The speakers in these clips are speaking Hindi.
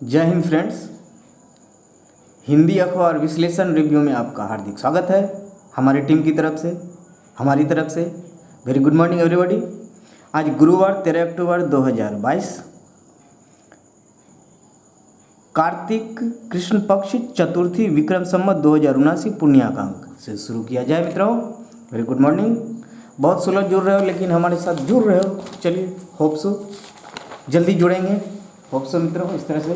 जय हिंद फ्रेंड्स। हिंदी अखबार विश्लेषण रिव्यू में आपका हार्दिक स्वागत है हमारी टीम की तरफ से, हमारी तरफ से। Very good morning everybody. आज गुरुवार 13 अक्टूबर 2022, कार्तिक कृष्ण पक्ष चतुर्थी विक्रम संवत 2079 पुण्याकांक से शुरू किया जाए मित्रों। Very good morning. बहुत स्लो जुड़ रहे हो लेकिन हमारे साथ जुड़ रहे हो। चलिए, होप सो जल्दी जुड़ेंगे, होप सो मित्रों। इस तरह से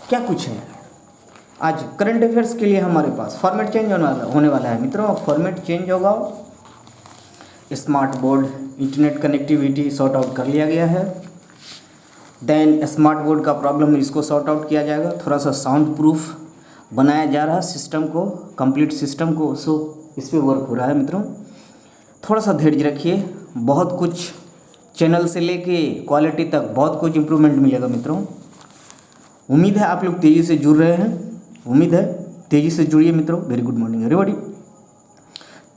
क्या कुछ है आज करंट अफेयर्स के लिए हमारे पास फॉर्मेट चेंज होने वाला है मित्रों। फॉर्मेट चेंज होगा। Smart board internet connectivity sort out कर लिया गया है। देन स्मार्ट बोर्ड का प्रॉब्लम इसको सॉर्ट आउट किया जाएगा। थोड़ा सा साउंड प्रूफ बनाया जा रहा है सिस्टम को, कंप्लीट सिस्टम को। सो इस पर वर्क हो रहा है मित्रों। थोड़ा सा धैर्य रखिए। बहुत कुछ चैनल से लेके क्वालिटी तक बहुत कुछ इम्प्रूवमेंट मिलेगा मित्रों। उम्मीद है आप लोग तेज़ी से जुड़ रहे हैं। उम्मीद है तेज़ी से जुड़िए मित्रों। Very good morning everybody.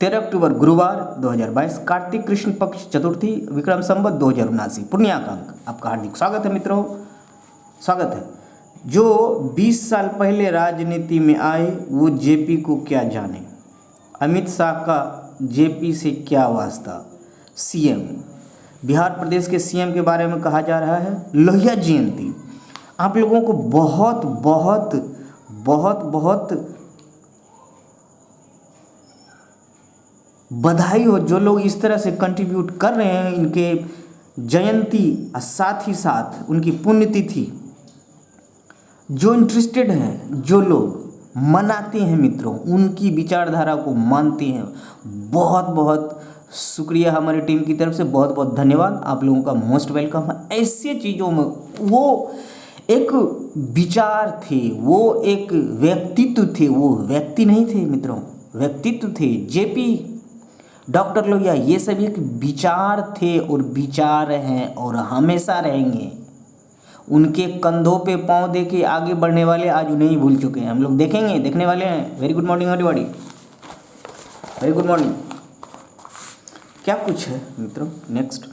13 अक्टूबर गुरुवार 2022, कार्तिक कृष्ण पक्ष चतुर्थी विक्रम संवत 2079 पुण्याकांक। आपका हार्दिक स्वागत है मित्रों, स्वागत है। जो 20 साल पहले राजनीति में आए वो जेपी को क्या जाने। अमित शाह का जेपी से क्या वास्ता। सीएम, बिहार प्रदेश के सीएम के बारे में कहा जा रहा है। लोहिया जयंती। आप लोगों को बहुत बहुत बहुत बहुत बधाई हो जो लोग इस तरह से कंट्रीब्यूट कर रहे हैं इनके जयंती और साथ ही साथ उनकी पुण्यतिथि। जो इंटरेस्टेड हैं, जो लोग मनाते हैं मित्रों, उनकी विचारधारा को मानते हैं, बहुत बहुत शुक्रिया हमारी टीम की तरफ से। बहुत बहुत धन्यवाद आप लोगों का, मोस्ट वेलकम है। ऐसे चीज़ों में वो एक विचार थे, वो एक व्यक्तित्व थे, वो व्यक्ति नहीं थे मित्रों, व्यक्तित्व थे। जेपी, डॉक्टर लोहिया, ये सब एक विचार थे और विचार हैं और हमेशा रहेंगे। उनके कंधों पे पांव दे के आगे बढ़ने वाले आज उन्हें ही भूल चुके हैं। हम लोग देखेंगे, देखने वाले हैं। Very good morning everybody, very good morning. क्या कुछ है मित्रों नेक्स्ट।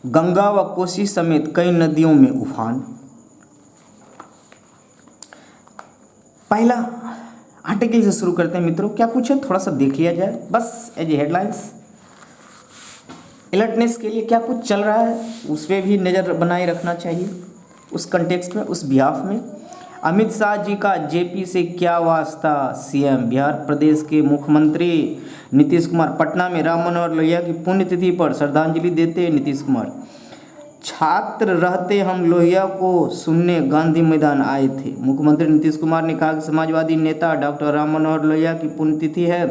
गंगा व कोसी समेत कई नदियों में उफान। पहला आर्टिकल से शुरू करते हैं मित्रों। क्या कुछ है थोड़ा सा देख लिया जाए बस एज ए हेडलाइंस। अलर्टनेस के लिए क्या कुछ चल रहा है उस पर भी नज़र बनाए रखना चाहिए, उस कंटेक्स्ट में, उस बिहाफ में। अमित शाह जी का जेपी से क्या वास्ता। सीएम, बिहार प्रदेश के मुख्यमंत्री नीतीश कुमार पटना में राम मनोहर लोहिया की पुण्यतिथि पर श्रद्धांजलि देते नीतीश कुमार। छात्र रहते हम लोहिया को सुनने गांधी मैदान आए थे। मुख्यमंत्री नीतीश कुमार ने कहा कि समाजवादी नेता डॉक्टर राम मनोहर लोहिया की पुण्यतिथि है,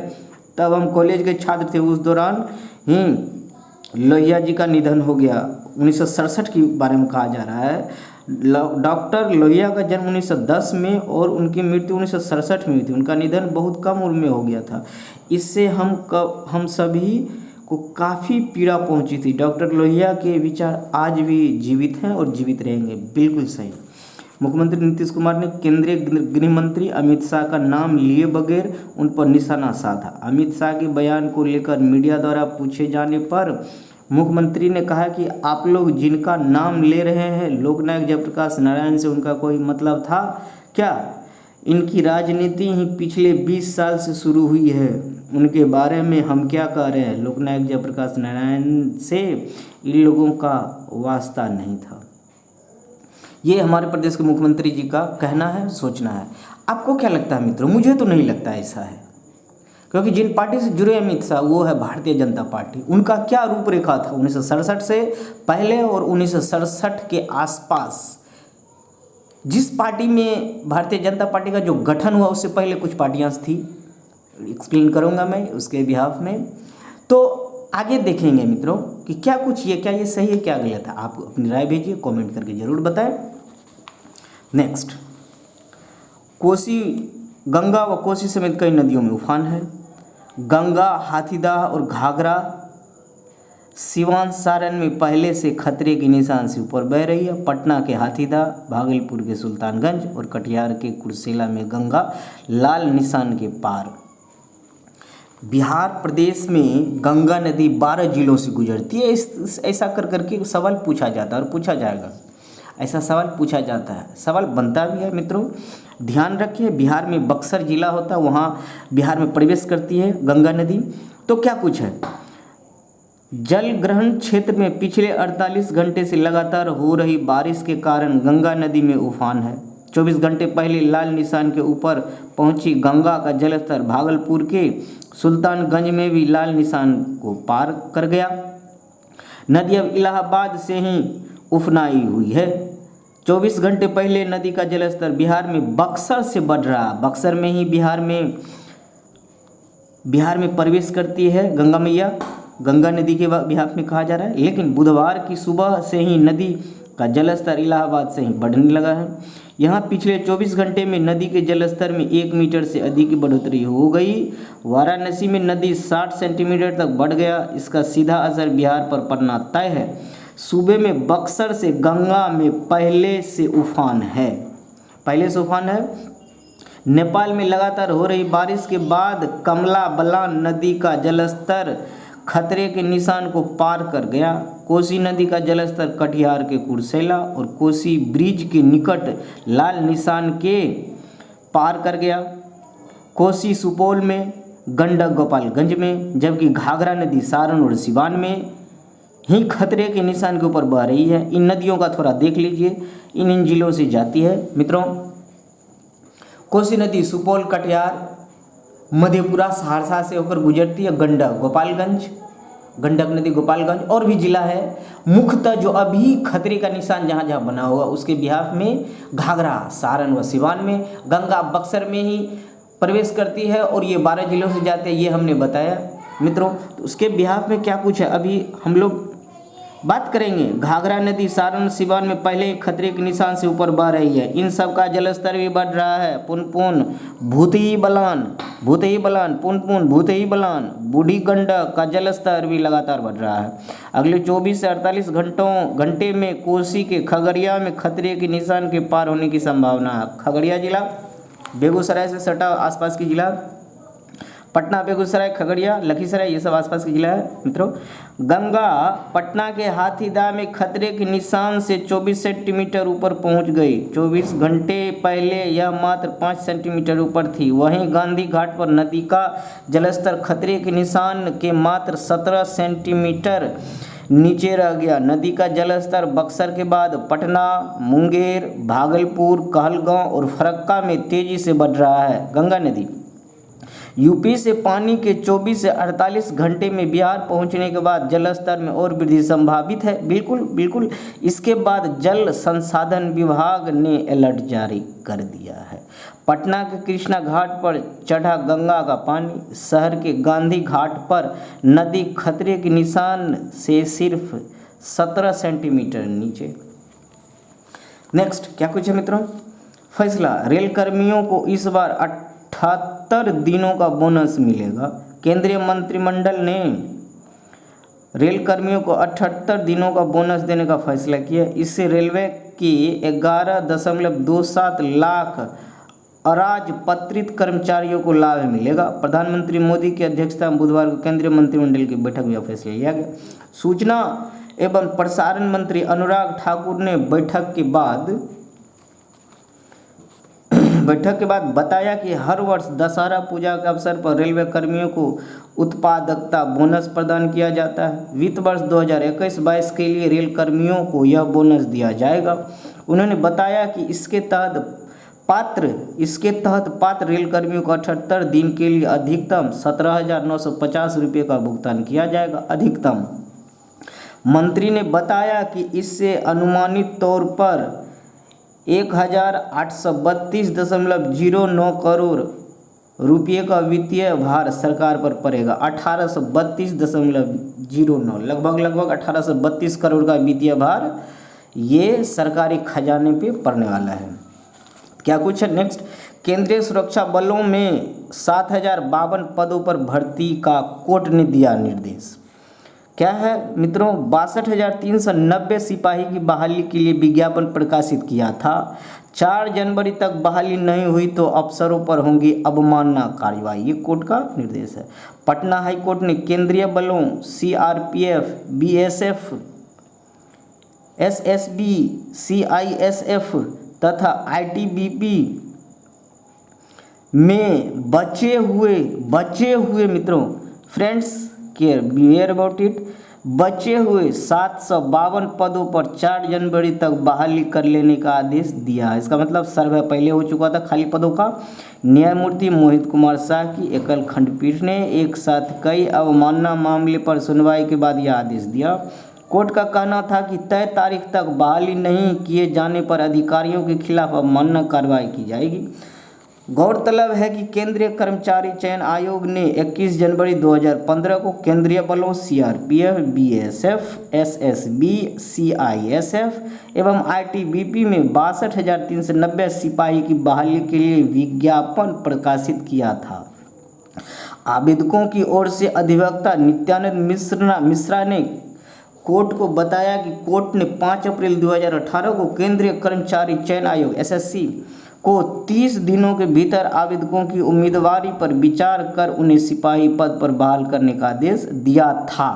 तब हम कॉलेज के छात्र थे। उस दौरान ही लोहिया जी का निधन हो गया। 1967 के बारे में कहा जा रहा है। डॉक्टर लोहिया का जन्म 1910 में और उनकी मृत्यु 1967 में हुई थी। उनका निधन बहुत कम उम्र में हो गया था। इससे हम सभी को काफ़ी पीड़ा पहुंची थी। डॉक्टर लोहिया के विचार आज भी जीवित हैं और जीवित रहेंगे। बिल्कुल सही। मुख्यमंत्री नीतीश कुमार ने केंद्रीय गृह मंत्री अमित शाह का नाम लिए बगैर उन पर निशाना साधा। अमित शाह के बयान को लेकर मीडिया द्वारा पूछे जाने पर मुख्यमंत्री ने कहा कि आप लोग जिनका नाम ले रहे हैं, लोकनायक जयप्रकाश नारायण से उनका कोई मतलब था क्या। इनकी राजनीति ही पिछले 20 साल से शुरू हुई है। उनके बारे में हम क्या कह रहे हैं। लोकनायक जयप्रकाश नारायण से इन लोगों का वास्ता नहीं था। ये हमारे प्रदेश के मुख्यमंत्री जी का कहना है, सोचना है। आपको क्या लगता है मित्रों। मुझे तो नहीं लगता ऐसा है, क्योंकि जिन पार्टी से जुड़े अमित शाह वो है भारतीय जनता पार्टी। उनका क्या रूपरेखा था 1967 से पहले और 1967 के आसपास। जिस पार्टी में भारतीय जनता पार्टी का जो गठन हुआ उससे पहले कुछ पार्टियां थी, एक्सप्लेन करूंगा मैं उसके बिहाफ में। तो आगे देखेंगे मित्रों कि क्या कुछ ये, क्या ये सही है क्या गलत है। आप अपनी राय भेजिए, कमेंट करके जरूर बताएं। नेक्स्ट, कोसी, गंगा व कोसी समेत कई नदियों में उफान है। गंगा, हाथीदह और घाघरा सिवान, सारण में पहले से खतरे के निशान से ऊपर बह रही है। पटना के हाथीदह, भागलपुर के सुल्तानगंज और कटिहार के कुर्सेला में गंगा लाल निशान के पार। बिहार प्रदेश में गंगा नदी 12 जिलों से गुजरती है। ऐसा कर करके सवाल पूछा जाता है और पूछा जाएगा। ऐसा सवाल पूछा जाता है, सवाल बनता भी है मित्रों। ध्यान रखिए, बिहार में बक्सर जिला होता है, वहाँ बिहार में प्रवेश करती है गंगा नदी। तो क्या कुछ है, जल ग्रहण क्षेत्र में पिछले 48 घंटे से लगातार हो रही बारिश के कारण गंगा नदी में उफान है। 24 घंटे पहले लाल निशान के ऊपर पहुंची गंगा का जलस्तर भागलपुर के सुल्तानगंज में भी लाल निशान को पार कर गया। नदी अब इलाहाबाद से ही उफनाई हुई है। 24 घंटे पहले नदी का जलस्तर बिहार में बक्सर से बढ़ रहा, बक्सर में ही बिहार में प्रवेश करती है गंगा मैया, गंगा नदी के बिहार में कहा जा रहा है। लेकिन बुधवार की सुबह से ही नदी का जलस्तर इलाहाबाद से ही बढ़ने लगा है। यहाँ पिछले 24 घंटे में नदी के जलस्तर में 1 मीटर से अधिक की बढ़ोतरी हो गई। वाराणसी में नदी 60 सेंटीमीटर तक बढ़ गया। इसका सीधा असर बिहार पर पड़ना तय है। सूबे में बक्सर से गंगा में पहले से उफान है। नेपाल में लगातार हो रही बारिश के बाद कमला बलान नदी का जलस्तर खतरे के निशान को पार कर गया। कोसी नदी का जलस्तर कटिहार के कुर्सेला और कोसी ब्रिज के निकट लाल निशान के पार कर गया। कोसी सुपौल में, गंडक गोपालगंज में, जबकि घाघरा नदी सारण और सिवान में ही खतरे के निशान के ऊपर बह रही है। इन नदियों का थोड़ा देख लीजिए, इन जिलों से जाती है मित्रों। कोसी नदी सुपौल, कटिहार, मधेपुरा, सहरसा से होकर गुजरती है। गंडक नदी गोपालगंज और भी जिला है। मुख्यतः जो अभी खतरे का निशान जहाँ जहाँ बना हुआ उसके बिहाफ में घाघरा, सारण व सिवान में, गंगा बक्सर में ही प्रवेश करती है और ये 12 जिलों से जाते हैं, ये हमने बताया मित्रों। तो उसके बिहाफ में क्या कुछ है अभी हम लोग बात करेंगे। घाघरा नदी सारण सिवान में पहले ही खतरे के निशान से ऊपर बह रही है। इन सब का जलस्तर भी बढ़ रहा है। पुनपुन, भूतही बलान, पुनपुन, भूतही बलान, बूढ़ी गंडक का जलस्तर भी लगातार बढ़ रहा है। अगले 24 से 48 घंटे में कोसी के खगड़िया में खतरे के निशान के पार होने की संभावना है। खगड़िया जिला बेगूसराय से सटा आसपास की जिला, पटना, बेगूसराय, खगड़िया, लखीसराय, ये सब आसपास के जिला है मित्रों। गंगा पटना के हाथीदह में खतरे के निशान से 24 सेंटीमीटर ऊपर पहुंच गई। 24 घंटे पहले यह मात्र 5 सेंटीमीटर ऊपर थी। वहीं गांधी घाट पर नदी का जलस्तर खतरे के निशान के मात्र 17 सेंटीमीटर नीचे रह गया। नदी का जलस्तर बक्सर के बाद पटना, मुंगेर, भागलपुर, कहलगांव और फरक्का में तेजी से बढ़ रहा है। गंगा नदी यूपी से पानी के 24 से 48 घंटे में बिहार पहुंचने के बाद जलस्तर में और वृद्धि संभावित है। बिल्कुल। इसके बाद जल संसाधन विभाग ने अलर्ट जारी कर दिया है। पटना के कृष्णा घाट पर चढ़ा गंगा का पानी। शहर के गांधी घाट पर नदी खतरे के निशान से सिर्फ 17 सेंटीमीटर नीचे। नेक्स्ट क्या कुछ है मित्रों, फैसला, रेल कर्मियों को इस बार 78 दिनों का बोनस मिलेगा। केंद्रीय मंत्रिमंडल ने रेल कर्मियों को 78 दिनों का बोनस देने का फैसला किया। इससे रेलवे की 11.27 लाख अराजपत्रित कर्मचारियों को लाभ मिलेगा। प्रधानमंत्री मोदी की अध्यक्षता में बुधवार को केंद्रीय मंत्रिमंडल की बैठक में यह फैसला लिया गया। सूचना एवं प्रसारण मंत्री अनुराग ठाकुर ने बैठक के बाद बताया कि हर वर्ष दशहरा पूजा के अवसर पर रेलवे कर्मियों को उत्पादकता बोनस प्रदान किया जाता है। वित्त वर्ष 2021-22 के लिए रेल कर्मियों को यह बोनस दिया जाएगा। उन्होंने बताया कि इसके तहत पात्र रेल कर्मियों को 78 दिन के लिए अधिकतम 17,950 रुपये का भुगतान किया जाएगा। अधिकतम मंत्री ने बताया कि इससे अनुमानित तौर पर 1,832.09 करोड़ रुपये का वित्तीय भार सरकार पर पड़ेगा। 1832.09 लगभग 1832 करोड़ का वित्तीय भार ये सरकारी खजाने पे पड़ने वाला है। क्या कुछ है नेक्स्ट, केंद्रीय सुरक्षा बलों में 7,052 पदों पर भर्ती का कोर्ट ने दिया निर्देश। क्या है मित्रों, 62,390 सिपाही की बहाली के लिए विज्ञापन प्रकाशित किया था। 4 जनवरी तक बहाली नहीं हुई तो अफसरों पर होंगी अवमानना कार्रवाई, ये कोर्ट का निर्देश है। पटना हाईकोर्ट ने केंद्रीय बलों CRPF, BSF एसएसबी, सीआईएसएफ तथा आईटीबीपी में बचे हुए मित्रों, friends care beware about it, बचे हुए 752 पदों पर 4 जनवरी तक बहाली कर लेने का आदेश दिया है। इसका मतलब सर्वे पहले हो चुका था खाली पदों का। न्यायमूर्ति मोहित कुमार शाह की एकल खंडपीठ ने एक साथ कई अवमानना मामले पर सुनवाई के बाद यह आदेश दिया। कोर्ट का कहना था कि तय तारीख तक बहाली नहीं किए जाने पर अधिकारियों के खिलाफ अवमानना कार्रवाई की जाएगी। गौरतलब है कि केंद्रीय कर्मचारी चयन आयोग ने 21 जनवरी 2015 को केंद्रीय बलों सीआरपीएफ, बीएसएफ, एसएसबी, सीआईएसएफ एवं आईटीबीपी में 62,390 सिपाही की बहाली के लिए विज्ञापन प्रकाशित किया था। आवेदकों की ओर से अधिवक्ता नित्यानंद मिश्रा ने कोर्ट को बताया कि कोर्ट ने 5 अप्रैल 2018 को केंद्रीय कर्मचारी चयन आयोग एसएससी को 30 दिनों के भीतर आवेदकों की उम्मीदवारी पर विचार कर उन्हें सिपाही पद पर बहाल करने का आदेश दिया था।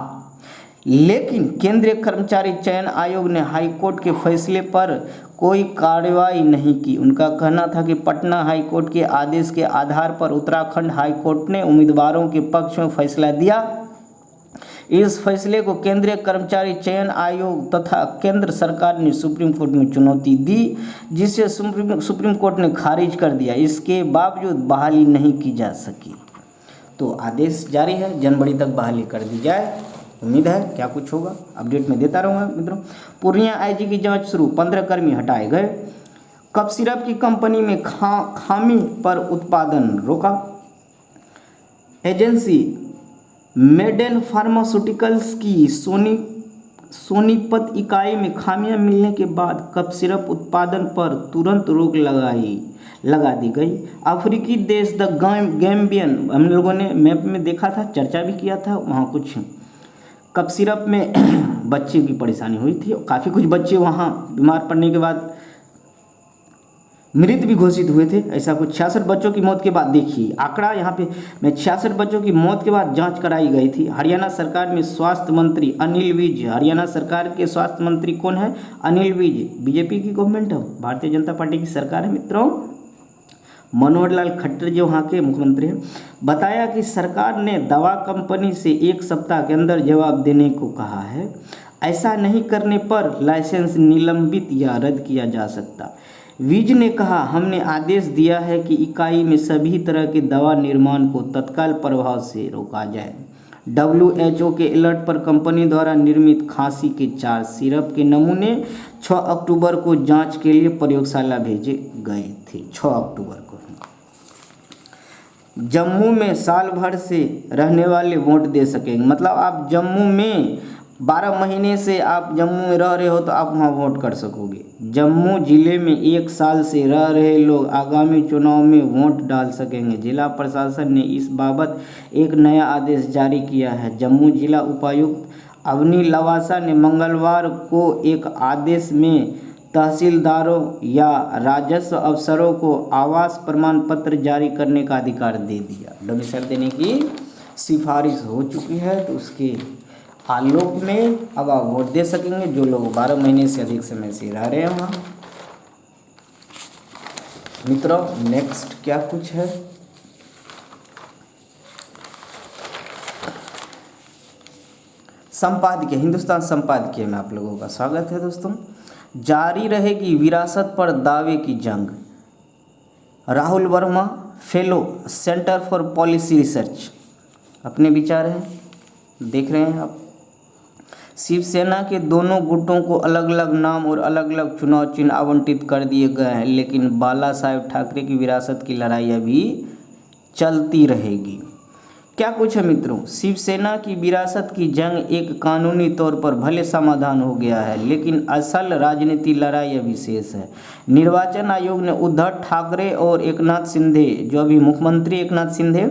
लेकिन केंद्रीय कर्मचारी चयन आयोग ने हाईकोर्ट के फैसले पर कोई कार्रवाई नहीं की। उनका कहना था कि पटना हाईकोर्ट के आदेश के आधार पर उत्तराखंड हाईकोर्ट ने उम्मीदवारों के पक्ष में फैसला दिया। इस फैसले को केंद्रीय कर्मचारी चयन आयोग तथा केंद्र सरकार ने सुप्रीम कोर्ट में चुनौती दी, जिसे सुप्रीम कोर्ट ने खारिज कर दिया। इसके बावजूद बहाली नहीं की जा सकी। तो आदेश जारी है, जनवरी तक बहाली कर दी जाए। उम्मीद है क्या कुछ होगा, अपडेट में देता रहूँगा मित्रों। पूर्णिया आईजी की जांच शुरू, 15 कर्मी हटाए गए। कफ सिरप की कंपनी में खामी पर उत्पादन रोका। एजेंसी मेडेन फार्मास्यूटिकल्स की सोनीपत इकाई में खामियां मिलने के बाद कफ सिरप उत्पादन पर तुरंत रोक लगा दी गई। अफ्रीकी देश द गैम्बियन, हम लोगों ने मैप में देखा था, चर्चा भी किया था, वहाँ कुछ कफ सिरप में बच्चे की परेशानी हुई थी और काफ़ी कुछ बच्चे वहाँ बीमार पड़ने के बाद मृत भी घोषित हुए थे। ऐसा कुछ 66 बच्चों की मौत के बाद, देखिए आंकड़ा यहाँ पे, मैं 66 बच्चों की मौत के बाद जांच कराई गई थी। हरियाणा सरकार में स्वास्थ्य मंत्री अनिल विज, हरियाणा सरकार के स्वास्थ्य मंत्री कौन है? अनिल विज। बीजेपी की गवर्नमेंट है, भारतीय जनता पार्टी की सरकार है मित्रों। मनोहर लाल खट्टर जो वहाँ के मुख्यमंत्री हैं, बताया कि सरकार ने दवा कंपनी से 1 सप्ताह के अंदर जवाब देने को कहा है। ऐसा नहीं करने पर लाइसेंस निलंबित या रद्द किया जा सकता। विज ने कहा, हमने आदेश दिया है कि इकाई में सभी तरह के दवा निर्माण को तत्काल प्रभाव से रोका जाए। WHO के अलर्ट पर कंपनी द्वारा निर्मित खांसी के 4 सिरप के नमूने 6 अक्टूबर को जांच के लिए प्रयोगशाला भेजे गए थे। 6 अक्टूबर को। जम्मू में साल भर से रहने वाले वोट दे सकेंगे, मतलब आप जम्मू में 12 महीने से आप जम्मू में रह रहे हो तो आप वहाँ वोट कर सकोगे। जम्मू जिले में 1 साल से रह रहे लोग आगामी चुनाव में वोट डाल सकेंगे। जिला प्रशासन ने इस बाबत एक नया आदेश जारी किया है। जम्मू जिला उपायुक्त अवनी लवासा ने मंगलवार को एक आदेश में तहसीलदारों या राजस्व अफसरों को आवास प्रमाण पत्र जारी करने का अधिकार दे दिया। डोमिसाइल देने की सिफारिश हो चुकी है, तो उसके आलोक में अब आप वोट दे सकेंगे जो लोग 12 महीने से अधिक समय से रह रहे हैं वहाँ। मित्रों नेक्स्ट क्या कुछ है, संपादकीय, हिंदुस्तान संपादकीय में आप लोगों का स्वागत है दोस्तों। जारी रहेगी विरासत पर दावे की जंग। Rahul Verma fellow, centre for policy research, अपने विचार हैं, देख रहे हैं आप। शिवसेना के दोनों गुटों को अलग अलग नाम और अलग अलग चुनाव चिन्ह आवंटित कर दिए गए हैं, लेकिन बाला साहेब ठाकरे की विरासत की लड़ाई अभी चलती रहेगी। क्या कुछ है मित्रों, शिवसेना की विरासत की जंग एक कानूनी तौर पर भले समाधान हो गया है, लेकिन असल राजनीति लड़ाई अभी शेष है। निर्वाचन आयोग ने उद्धव ठाकरे और एकनाथ शिंदे, जो अभी मुख्यमंत्री एकनाथ शिंदे,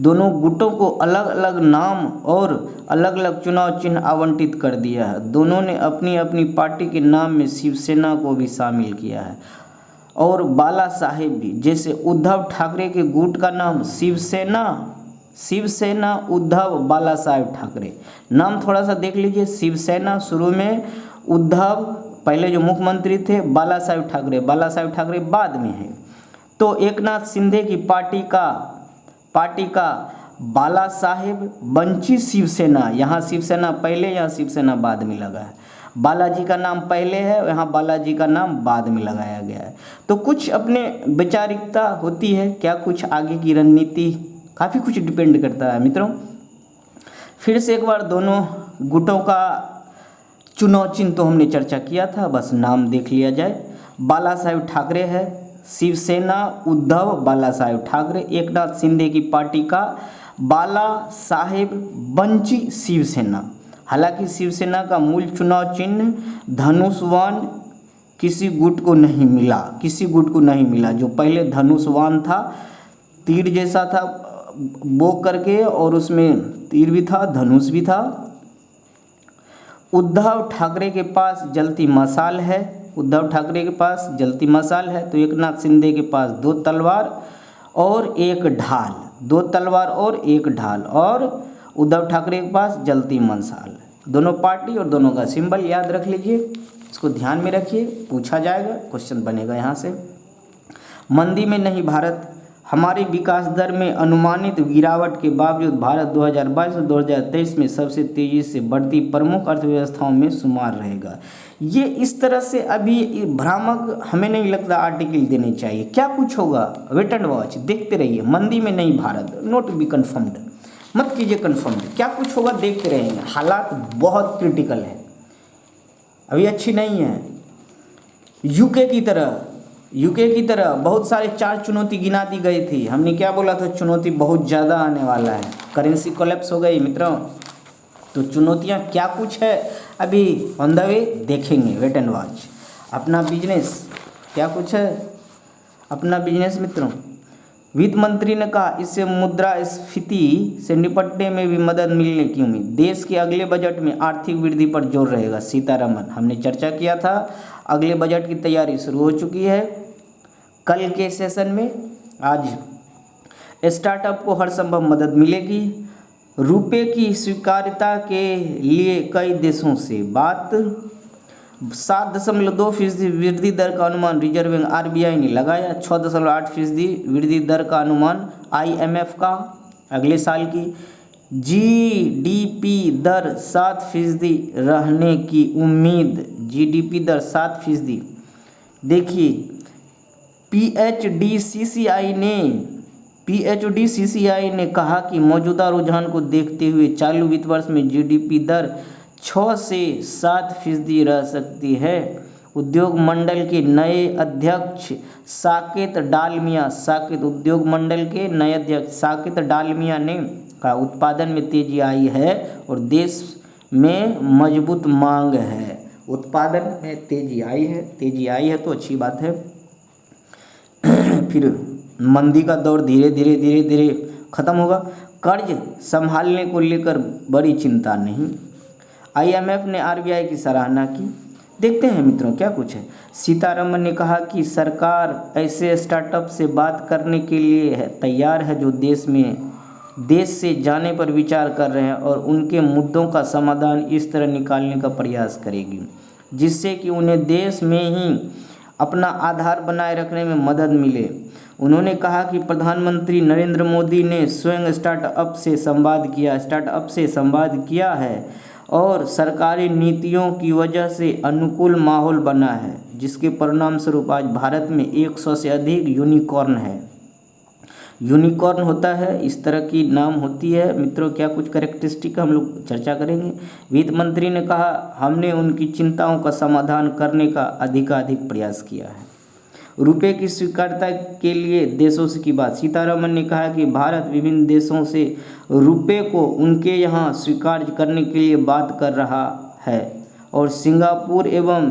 दोनों गुटों को अलग अलग नाम और अलग अलग चुनाव चिन्ह आवंटित कर दिया है। दोनों ने अपनी अपनी पार्टी के नाम में शिवसेना को भी शामिल किया है और बाला साहेब भी। जैसे उद्धव ठाकरे के गुट का नाम शिवसेना उद्धव बाला साहेब ठाकरे, नाम थोड़ा सा देख लीजिए। शिवसेना शुरू में उद्धव पहले जो मुख्यमंत्री थे बाला साहेब ठाकरे बाद में है। तो एकनाथ शिंदे की पार्टी का बाला साहेब बंची शिवसेना, यहाँ शिवसेना पहले यहाँ शिवसेना बाद में लगा है। बालाजी का नाम पहले है, यहाँ बालाजी का नाम बाद में लगाया गया है। तो कुछ अपने वैचारिकता होती है, क्या कुछ आगे की रणनीति, काफ़ी कुछ डिपेंड करता है मित्रों। फिर से एक बार दोनों गुटों का चुनाव चिन्ह तो हमने चर्चा किया था, बस नाम देख लिया जाए। बाला साहेब ठाकरे है, शिवसेना उद्धव बाला साहेब ठाकरे। एकनाथ शिंदे की पार्टी का बाला साहेब बंची शिवसेना। हालांकि शिवसेना का मूल चुनाव चिन्ह धनुषवान किसी गुट को नहीं मिला, जो पहले धनुषवान था, तीर जैसा था बो करके, और उसमें तीर भी था, धनुष भी था। उद्धव ठाकरे के पास जलती मशाल है, तो एकनाथ शिंदे के पास 2 तलवार और एक ढाल, और उद्धव ठाकरे के पास जलती मशाल। दोनों पार्टी और दोनों का सिंबल याद रख लीजिए, इसको ध्यान में रखिए, पूछा जाएगा, क्वेश्चन बनेगा यहाँ से। मंदी में नहीं भारत, हमारे विकास दर में अनुमानित गिरावट के बावजूद भारत 2022 और 2023 में सबसे तेजी से बढ़ती प्रमुख अर्थव्यवस्थाओं में शुमार रहेगा। ये इस तरह से अभी भ्रामक हमें नहीं लगता आर्टिकल देने चाहिए। क्या कुछ होगा, वेट एंड वॉच, देखते रहिए। मंदी में नहीं भारत, नोट बी कन्फर्म्ड, मत कीजिए कन्फर्म्ड, क्या कुछ होगा देखते रहेंगे। हालात बहुत क्रिटिकल है, अभी अच्छी नहीं है। यूके की तरह बहुत सारे 4 चुनौती गिना दी गई थी। हमने क्या बोला था, चुनौती बहुत ज़्यादा आने वाला है, करेंसी कोलैप्स हो गई मित्रों। तो चुनौतियाँ क्या कुछ है अभी ऑन द वे देखेंगे, वेट एंड वॉच। अपना बिजनेस क्या कुछ है, अपना बिजनेस मित्रों। वित्त मंत्री ने कहा इससे मुद्रास्फीति से निपटने में भी मदद मिलने की उम्मीद। देश के अगले बजट में आर्थिक वृद्धि पर जोर रहेगा, सीतारमण। हमने चर्चा किया था, अगले बजट की तैयारी शुरू हो चुकी है। कल के सेशन में आज स्टार्टअप को हर संभव मदद मिलेगी। रुपए की स्वीकार्यता के लिए कई देशों से बात। 7.2% वृद्धि दर का अनुमान रिजर्व बैंक RBI ने लगाया। 6.8% वृद्धि दर का अनुमान IMF का अगले साल की। GDP दर 7% रहने की उम्मीद, GDP दर 7%। देखिए PHDCCI ने कहा कि मौजूदा रुझान को देखते हुए चालू वित्त वर्ष में GDP दर 6 से 7% रह सकती है। उद्योग मंडल के नए अध्यक्ष साकेत डालमिया ने कहा उत्पादन में तेजी आई है और देश में मजबूत मांग है। उत्पादन में तेजी आई है तो अच्छी बात है। फिर मंदी का दौर धीरे धीरे खत्म होगा। कर्ज संभालने को लेकर बड़ी चिंता नहीं। IMF ने RBI की सराहना की। देखते हैं मित्रों क्या कुछ है। सीतारमण ने कहा कि सरकार ऐसे स्टार्टअप से बात करने के लिए तैयार है जो देश से जाने पर विचार कर रहे हैं और उनके मुद्दों का समाधान इस तरह निकालने का प्रयास करेगी जिससे कि उन्हें देश में ही अपना आधार बनाए रखने में मदद मिले। उन्होंने कहा कि प्रधानमंत्री नरेंद्र मोदी ने स्वयं स्टार्टअप से संवाद किया है और सरकारी नीतियों की वजह से अनुकूल माहौल बना है, जिसके परिणाम स्वरूप आज भारत में 100 से अधिक यूनिकॉर्न होता है। इस तरह की नाम होती है मित्रों। क्या कुछ कैरेक्टरिस्टिक हम लोग चर्चा करेंगे। वित्त मंत्री ने कहा हमने उनकी चिंताओं का समाधान करने का अधिकाधिक प्रयास किया है। रुपए की स्वीकार्यता के लिए देशों से की बात। सीतारमण ने कहा कि भारत विभिन्न देशों से रुपए को उनके यहाँ स्वीकार करने के लिए बात कर रहा है और सिंगापुर एवं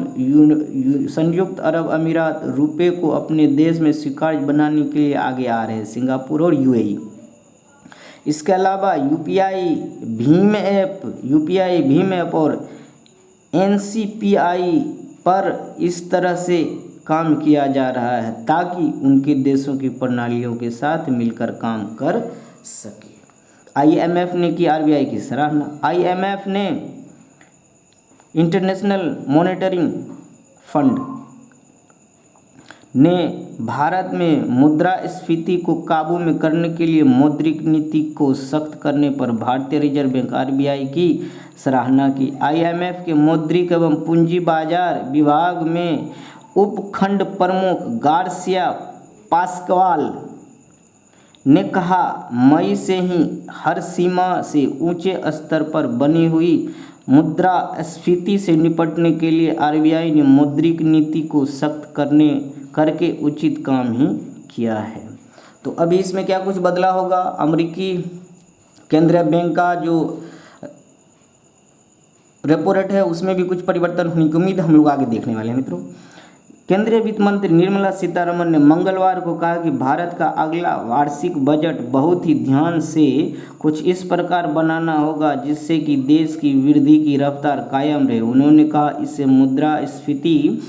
संयुक्त अरब अमीरात रुपए को अपने देश में स्वीकार्य बनाने के लिए आगे आ रहे हैं, सिंगापुर और UAE। इसके अलावा यूपीआई भीम ऐप और NCPI पर इस तरह से काम किया जा रहा है ताकि उनके देशों की प्रणालियों के साथ मिलकर काम कर सके। IMF ने की RBI की सराहना। IMF ने इंटरनेशनल मॉनेटरी फंड ने भारत में मुद्रास्फीति को काबू में करने के लिए मौद्रिक नीति को सख्त करने पर भारतीय रिजर्व बैंक आरबीआई की सराहना की। आईएमएफ के मौद्रिक एवं पूंजी बाजार विभाग में उपखंड प्रमुख गार्सिया पास्कवाल ने कहा, मई से ही हर सीमा से ऊंचे स्तर पर बनी हुई मुद्रास्फीति से निपटने के लिए आरबीआई ने मौद्रिक नीति को सख्त करके उचित काम ही किया है। तो अभी इसमें क्या कुछ बदला होगा, अमेरिकी केंद्रीय बैंक का जो रेपो रेट है उसमें भी कुछ परिवर्तन होने की उम्मीद हम लोग आगे देखने वाले हैं मित्रों। केंद्रीय वित्त मंत्री निर्मला सीतारमण ने मंगलवार को कहा कि भारत का अगला वार्षिक बजट बहुत ही ध्यान से कुछ इस प्रकार बनाना होगा जिससे कि देश की वृद्धि की रफ्तार कायम रहे। उन्होंने कहा, इससे मुद्रास्फीति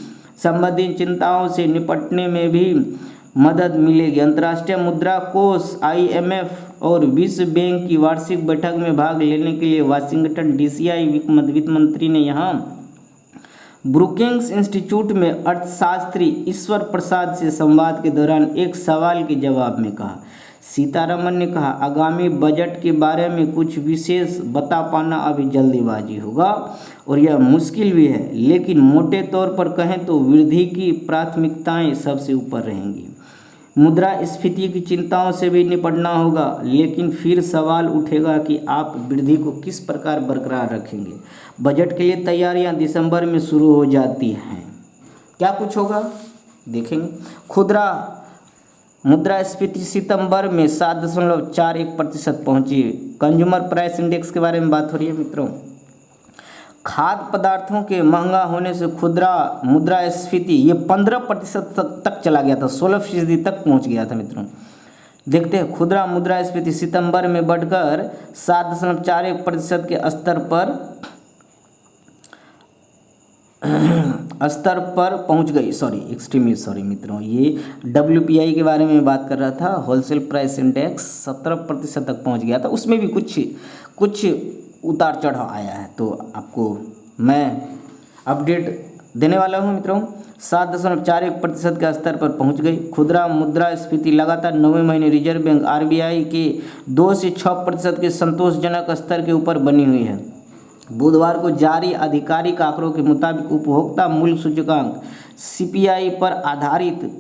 संबंधी चिंताओं से निपटने में भी मदद मिलेगी। अंतर्राष्ट्रीय मुद्रा कोष आईएमएफ और विश्व बैंक की वार्षिक बैठक में भाग लेने के लिए वाशिंगटन डीसी आई वित्त मंत्री ने यहाँ ब्रुकिंग्स इंस्टीट्यूट में अर्थशास्त्री ईश्वर प्रसाद से संवाद के दौरान एक सवाल के जवाब में कहा। सीतारमण ने कहा, आगामी बजट के बारे में कुछ विशेष बता पाना अभी जल्दीबाजी होगा और यह मुश्किल भी है, लेकिन मोटे तौर पर कहें तो वृद्धि की प्राथमिकताएं सबसे ऊपर रहेंगी। मुद्रास्फीति की चिंताओं से भी निपटना होगा, लेकिन फिर सवाल उठेगा कि आप वृद्धि को किस प्रकार बरकरार रखेंगे। बजट के लिए तैयारियां दिसंबर में शुरू हो जाती हैं। क्या कुछ होगा देखेंगे। खुदरा मुद्रास्फीति सितंबर में 7.41% पहुंची। कंज्यूमर प्राइस इंडेक्स के बारे में बात हो रही है मित्रों। खाद्य पदार्थों के महंगा होने से खुदरा मुद्रास्फीति ये 15% तक चला गया था, 16% तक पहुंच गया था मित्रों। देखते हैं, खुदरा मुद्रास्फीति सितंबर में बढ़कर 7.41% के स्तर पर पहुंच गई। एक्सट्रीमली सॉरी मित्रों, ये WPI के बारे में बात कर रहा था। होलसेल प्राइस इंडेक्स 17% तक पहुंच गया था, उसमें भी कुछ उतार चढ़ाव आया है, तो आपको मैं अपडेट देने वाला हूं मित्रों। 7.41% के स्तर पर पहुंच गई खुदरा मुद्रास्फीति। लगातार 9वें महीने रिजर्व बैंक आरबीआई के 2 से 6% के संतोषजनक स्तर के ऊपर बनी हुई है। बुधवार को जारी आधिकारिक आंकड़ों के मुताबिक उपभोक्ता मूल्य सूचकांक CPI पर आधारित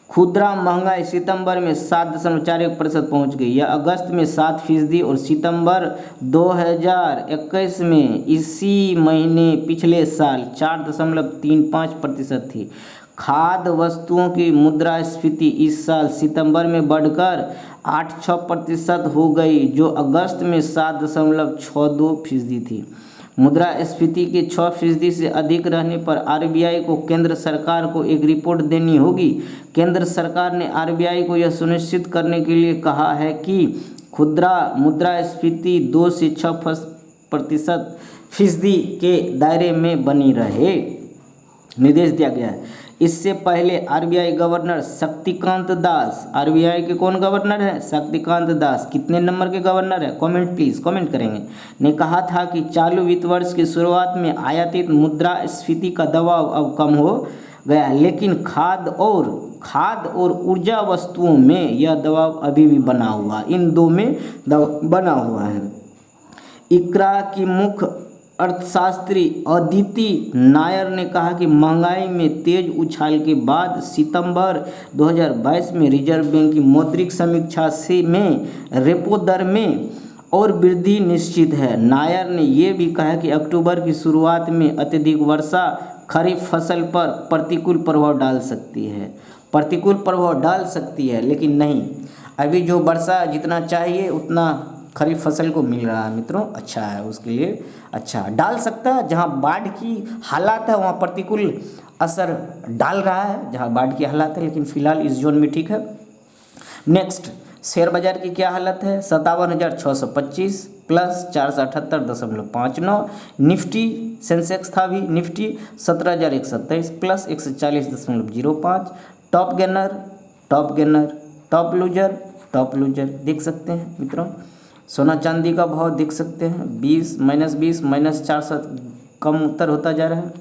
खुदरा महंगाई सितंबर में 7.41% पहुंच गई। यह अगस्त में 7% और सितंबर 2021 में इसी महीने पिछले साल 4.35% थी। खाद्य वस्तुओं की मुद्रास्फीति इस साल सितंबर में बढ़कर 8.6% हो गई, जो अगस्त में 7.62% थी। मुद्रास्फीति के 6% से अधिक रहने पर आरबीआई को केंद्र सरकार को एक रिपोर्ट देनी होगी। केंद्र सरकार ने आरबीआई को यह सुनिश्चित करने के लिए कहा है कि खुदरा मुद्रास्फीति 2 से 6% के दायरे में बनी रहे, निर्देश दिया गया है। इससे पहले RBI governor Shaktikanta Das, RBI के कौन गवर्नर है? शक्तिकांत दास। कितने नंबर के गवर्नर है? प्लीज कमेंट करेंगे। ने कहा था कि चालू वित्त वर्ष की शुरुआत में आयातित मुद्रास्फीति का दबाव अब कम हो गया, लेकिन खाद्य और ऊर्जा वस्तुओं में यह दबाव अभी भी बना हुआ, इन दो में दबाव बना हुआ है। इक्रा की मुख्य अर्थशास्त्री अदिति नायर ने कहा कि महंगाई में तेज उछाल के बाद सितंबर 2022 में रिजर्व बैंक की मौद्रिक समीक्षा में रेपो दर में और वृद्धि निश्चित है। नायर ने यह भी कहा कि अक्टूबर की शुरुआत में अत्यधिक वर्षा खरीफ फसल पर प्रतिकूल प्रभाव डाल सकती है, लेकिन नहीं, अभी जो वर्षा जितना चाहिए उतना खरीफ फसल को मिल रहा है मित्रों, अच्छा है, उसके लिए अच्छा डाल सकता है। जहाँ बाढ़ की हालात है वहाँ प्रतिकूल असर डाल रहा है, जहाँ बाढ़ की हालात है, लेकिन फिलहाल इस जोन में ठीक है। नेक्स्ट, शेयर बाजार की क्या हालत है? 57,625 प्लस 478.59। निफ्टी सेंसेक्स था भी, Nifty 17,127 plus 140.05। Top gainer, top loser देख सकते हैं मित्रों। सोना चांदी का भाव देख सकते हैं, -20 -400 कम उत्तर होता जा रहा है।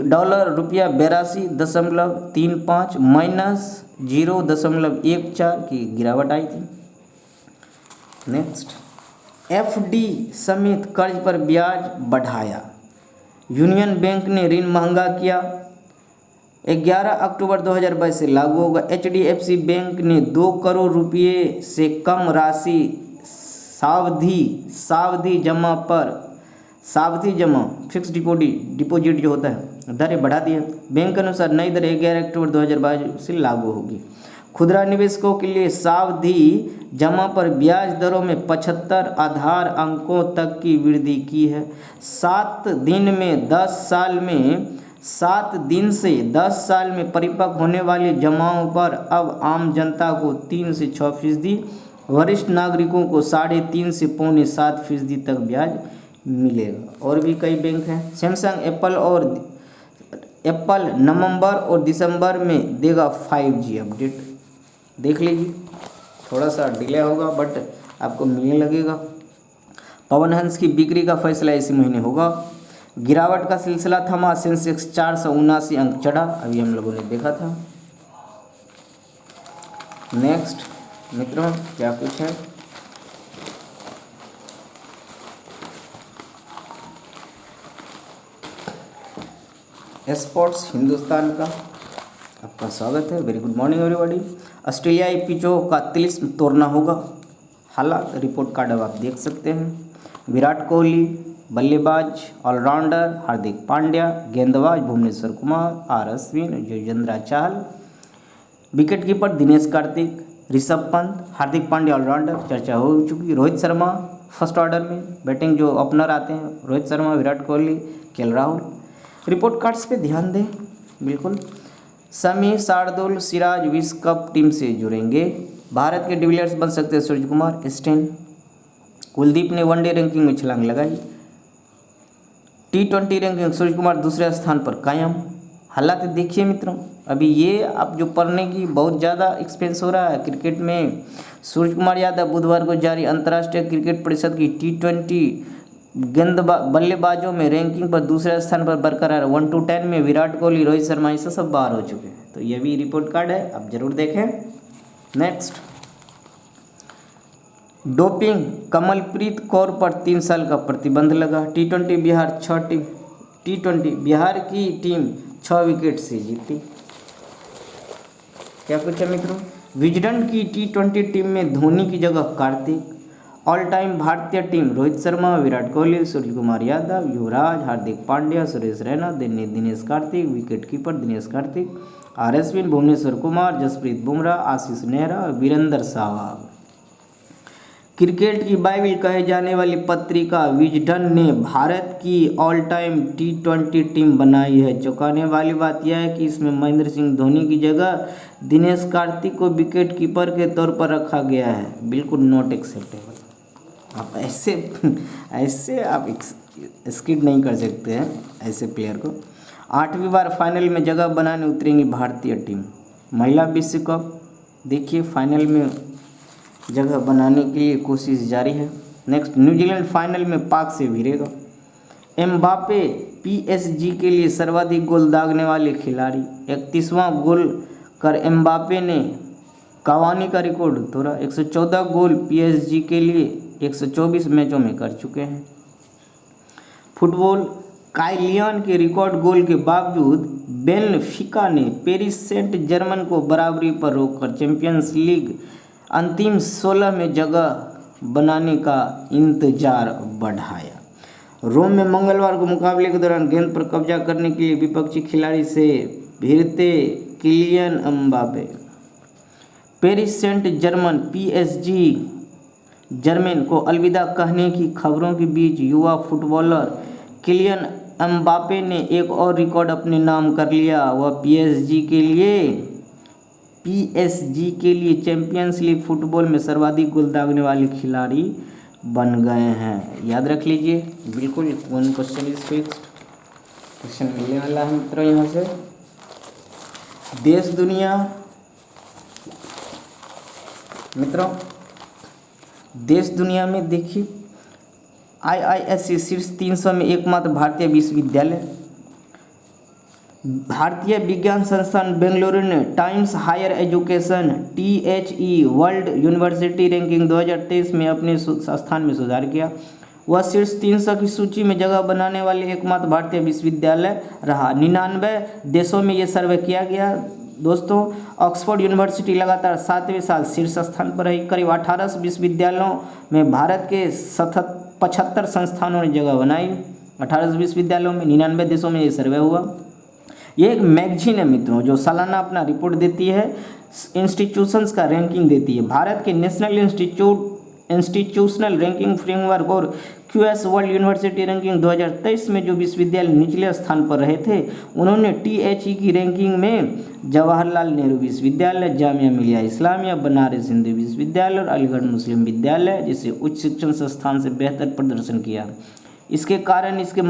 डॉलर रुपया 82.35 -0.14 की गिरावट आई थी। नेक्स्ट, एफडी समेत कर्ज पर ब्याज बढ़ाया, यूनियन बैंक ने ऋण महंगा किया। 11 अक्टूबर 2022 से लागू होगा। एचडीएफसी बैंक ने 2 करोड़ रुपये से कम राशि सावधि जमा फिक्स डिपॉजिट जो होता है दरें बढ़ा दी है। बैंक के अनुसार नई दरें 11 अक्टूबर 2022 से लागू होगी। खुदरा निवेशकों के लिए सावधि जमा पर ब्याज दरों में 75 आधार अंकों तक की वृद्धि की है। 7 दिन से 10 साल में परिपक्व होने वाली जमाओं पर अब आम जनता को 3 से 6%, वरिष्ठ नागरिकों को 3.5 से 6.25% तक ब्याज मिलेगा। और भी कई बैंक हैं। सैमसंग एप्पल नवंबर और दिसंबर में देगा 5G अपडेट। देख लीजिए, थोड़ा सा डिले होगा बट आपको मिलने लगेगा। पवन हंस की बिक्री का फैसला इसी महीने होगा। गिरावट का सिलसिला थमा, सेंसेक्स 479 अंक चढ़ा, अभी हम लोगों ने देखा था। नेक्स्ट मित्रों, क्या कुछ है? स्पोर्ट्स हिंदुस्तान का आपका स्वागत है। Very good morning everybody. ऑस्ट्रेलियाई पिचों का तिलिस्म तोड़ना होगा। हालात रिपोर्ट कार्ड अब आप देख सकते हैं। विराट कोहली, बल्लेबाज ऑलराउंडर हार्दिक पांड्या, गेंदबाज Bhuvneshwar Kumar, R Ashwin, Yuzvendra Chahal, wicket keeper Dinesh Karthik, Rishabh Pant, Hardik Pandya allrounder चर्चा हो चुकी। रोहित शर्मा फर्स्ट ऑर्डर में बैटिंग जो ओपनर आते हैं, Rohit Sharma, Virat Kohli, KL Rahul. Report cards पे ध्यान दें। बिल्कुल, शमी, शार्दुल, सिराज विश्व कप टीम से जुड़ेंगे। भारत के डिविलियर्स बन सकते हैं सूर्य कुमार, स्टेन। कुलदीप ने वनडे रैंकिंग में छलांग लगाई। T20 रैंकिंग सूर्य कुमार दूसरे स्थान पर कायम। हालात देखिए मित्रों, अभी ये आप जो पढ़ने की बहुत ज़्यादा एक्सपेंस हो रहा है क्रिकेट में। सूर्य कुमार यादव बुधवार को जारी अंतर्राष्ट्रीय क्रिकेट परिषद की T20 बल्लेबाजों में रैंकिंग पर दूसरे स्थान पर बरकरार। 1 to 10 में विराट कोहली, रोहित शर्मा, ये सब बाहर हो चुके हैं। तो ये भी रिपोर्ट कार्ड है, आप जरूर देखें। नेक्स्ट, डोपिंग, कमलप्रीत कौर पर 3 साल का प्रतिबंध लगा। T20 बिहार की टीम 6 विकेट से जीती। क्या कुछ है मित्रों? विजडन की T20 टीम में धोनी की जगह कार्तिक। ऑल टाइम भारतीय team Rohit Sharma, Virat Kohli, Surya Kumar Yadav, Yuvraj, Hardik Pandya, Suresh Raina, Dinesh Karthik, wicket keeper Dinesh Karthik, R Ashwin, Bhuvneshwar Kumar, Jasprit Bumrah, Ashish Nehra, Virender Sehwag. Cricket की बाइबिल कहे जाने वाली पत्रिका विजडन ने भारत की ऑल टाइम T20 टीम बनाई है। चौंकाने वाली बात यह है कि इसमें महेंद्र सिंह धोनी की जगह दिनेश कार्तिक को विकेट कीपर के तौर पर रखा गया है। बिल्कुल नॉट एक्सेप्टेबल। आप ऐसे आप स्किप नहीं कर सकते हैं ऐसे प्लेयर को। 8वीं बार फाइनल में जगह बनाने उतरेंगी भारतीय टीम। महिला विश्व कप देखिए, फाइनल में जगह बनाने के लिए कोशिश जारी है। नेक्स्ट, न्यूजीलैंड फाइनल में पाक से भिड़ेगा। एम्बापे PSG के लिए सर्वाधिक गोल दागने वाले खिलाड़ी। 31वां गोल कर एम्बापे ने कावानी का रिकॉर्ड तोड़ा। 114 गोल PSG के लिए 124 मैचों में कर चुके हैं। फुटबॉल, काइलियन के रिकॉर्ड गोल के बावजूद बेनफिका ने पेरिस सेंट जर्मन को बराबरी पर रोककर चैंपियंस लीग अंतिम 16 में जगह बनाने का इंतजार बढ़ाया। रोम में मंगलवार को मुकाबले के दौरान गेंद पर कब्जा करने के लिए विपक्षी खिलाड़ी से भिड़ते Kylian Mbappe. Paris Saint Germain PSG Germain को अलविदा कहने की खबरों के बीच युवा फुटबॉलर किलियन एम्बापे ने एक और रिकॉर्ड अपने नाम कर लिया। वह PSG के लिए चैंपियंस लीग फुटबॉल में सर्वाधिक गोल दागने वाले खिलाड़ी बन गए हैं। याद रख लीजिए, बिल्कुल 1 क्वेश्चन इज फिक्स्ड। क्वेश्चन मिलने वाला है मित्रों यहाँ से। देश दुनिया मित्रों, देश दुनिया में देखिए IISc शीर्ष 300 में एकमात्र भारतीय विश्वविद्यालय। भारतीय विज्ञान संस्थान बेंगलुरु ने Times Higher Education THE World University Ranking 2023 में अपने स्थान में सुधार किया। वह शीर्ष 300 की सूची में जगह बनाने वाले एकमात्र भारतीय विश्वविद्यालय रहा। 99 देशों में ये सर्वे किया गया। दोस्तों, ऑक्सफोर्ड यूनिवर्सिटी लगातार 7वें साल शीर्ष स्थान पर रही। करीब 18 विश्वविद्यालयों में भारत के 75 संस्थानों ने जगह बनाई। 18 विश्वविद्यालयों में 99 देशों में ये सर्वे हुआ। ये एक मैगजीन है मित्रों, जो सालाना अपना रिपोर्ट देती है, इंस्टीट्यूशंस का रैंकिंग देती है। भारत के नेशनल इंस्टीट्यूशनल रैंकिंग फ्रेमवर्क और QS वर्ल्ड यूनिवर्सिटी रैंकिंग 2023 में जो विश्वविद्यालय निचले स्थान पर रहे थे, उन्होंने THE की रैंकिंग में जवाहरलाल नेहरू विश्वविद्यालय, जामिया मिलिया इस्लामिया, बनारस हिंदू विश्वविद्यालय और अलीगढ़ मुस्लिम विद्यालय जैसे उच्च शिक्षण संस्थान से बेहतर प्रदर्शन किया। इसके कारण इसके